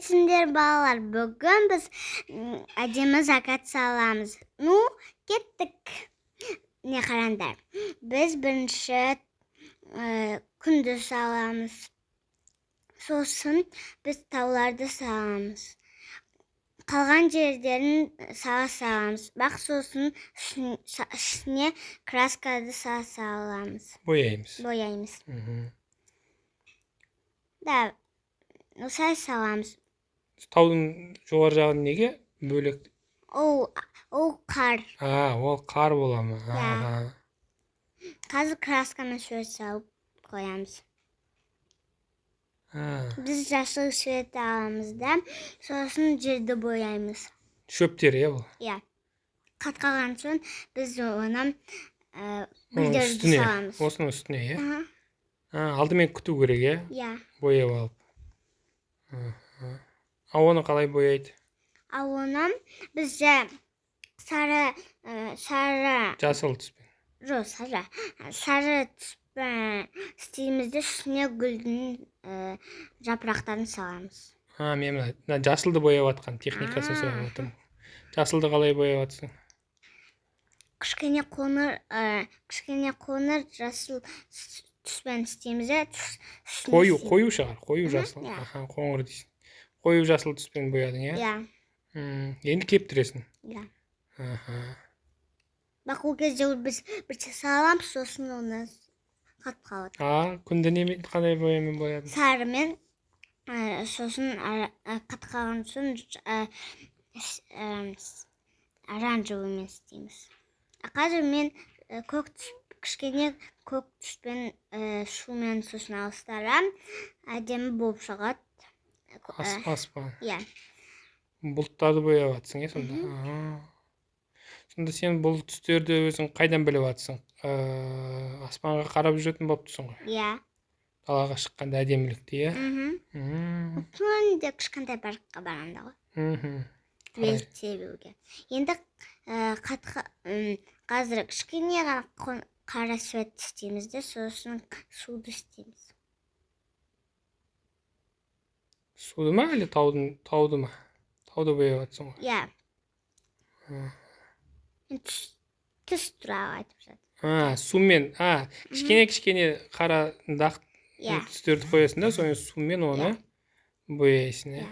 Саламатсыңдар балалар. Бүгін біз әдемі закат саламыз. Кеттік. Не қараңдар. Біз бірінші күнді саламыз. Сосын біз тауларды саламыз. Қалған жердерін саламыз. Бақ сосын ішіне краскады саламыз. Бояймыз. Да, осылай саламыз. Таудың жоғары жағын неге бөлек? Ол қар. Ол қар бола ма? Қазір красканы шөп салып қоямыз. Біз жасыл шөп аламыз да, сосын жерді бояймыз. Шөптер, бұл? Қатқаған соң біз оны гүлдерді саламыз. Осының үстіне, алдымен күту керек, бояп алып. Оны қалай бояйды? Оны біз сары жасыл түспен. Жоқ, сары түспен істейміз де үстіне гүлдің жапырақтарын саламыз. Мен жасылды бояп атқан техникасын сұрап отырмын. Жасылды қалай бояп атсың? Кішкене қоңыр жасыл түспен істейміз де. Қою шығар, қою жасыл. Қоңыр дейсің. Қою жасыл түспен боядың, Енді кептіресің. Бақ ол кезде біз бірте саламыз, сосын оны қатып қалады. Күнді қандай боямен боядың? Сарымен, сосын қатып қалған соң оранжевыймен істейміз. Қазір мен кішкене көк түспен шумен сосын алыстарам, әдемі болып шығады. Аспан. Бұлттарды бояп атсың, сонда? Сонда сен бұл түстерді өзің қайдан біліп атсың? Аспанға қарап жүретін болып тұрсың ғой? Далаға шыққанда әдемілікті, Түнде кішкентай паркқа барғанда ғой. Лезді себуге. Енді қазір кішкене қара свет істейміз де, сосын суды істейміз. Суды ма, әлі тауды ма? Тауды бояп атсың ғой? Түс туралы айтып жатыр. Сумен, кішкене қара дақ түстерді қоясың да, соны сумен оны бояйсың,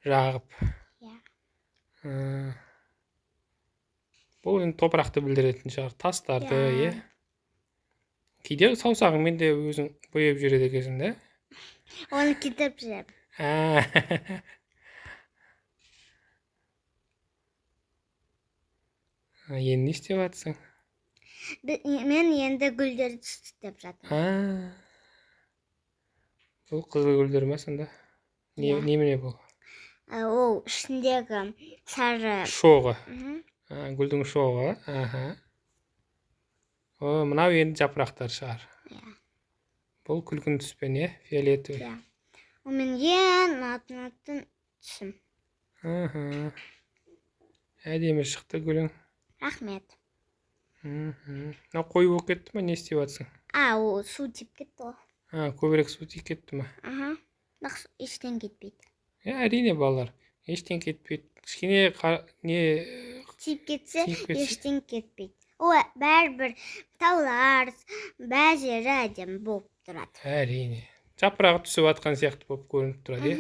жағып. Бұл енді топырақты білдіретін шығар, тастарды, Кейде саусағыңмен де өзің бояп жүреді екенсің, да? Оны кетіп жүрем. Енді не істеп атсың? Мен енді гүлдерді түстеп жатырмын. Бұл қызыл гүлдер ма сонда? Немене бұл? Ол ішіндегі сары шоғы. Гүлдің шоғы. Мынау енді жапырақтар шығар. Бұл күлгін түспен, фиолетовый. Ол мен ең ұнайтын түсім. Әдемі шықты гүлің. Рахмет. Мынау қою болып кетті ма, не істеп атсың? Ол су тиіп кетті ғой. Көбірек су тиіп кетті ма? Бірақ ештен кетпейді. Әрине балалар, ештен кетпейді. Кішкене тиіп кетсе, ештен кетпейді. Ол бәрібір таулар, бәр жері әдемі болып тұрады. Әрине. Жапырағы түсіп атқан сияқты болып көрініп тұрады,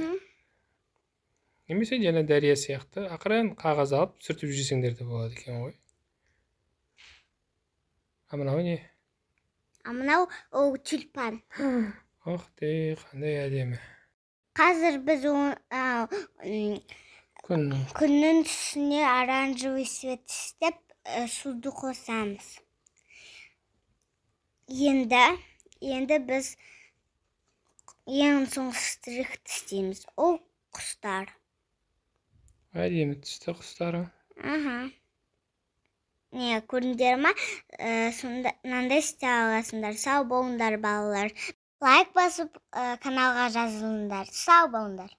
Немесе жаңа дәрия сияқты ақырын қағаз алып сүртіп жүрсеңдер де болады екен ғой. Мынау не? Мынау ол тюльпан. Қандай әдемі. Қазір біз күннің түсіне оранжевый свет істеп, суды қосамыз. Енді біз ең соң штрихты істейміз. Ол құстар. Әдемі түсті құстары. Көрдіңдер ма? Мынандай істей аласыңдар. Сау болыңдар балалар. Лайк басып, каналға жазылыңдар. Сау болыңдар.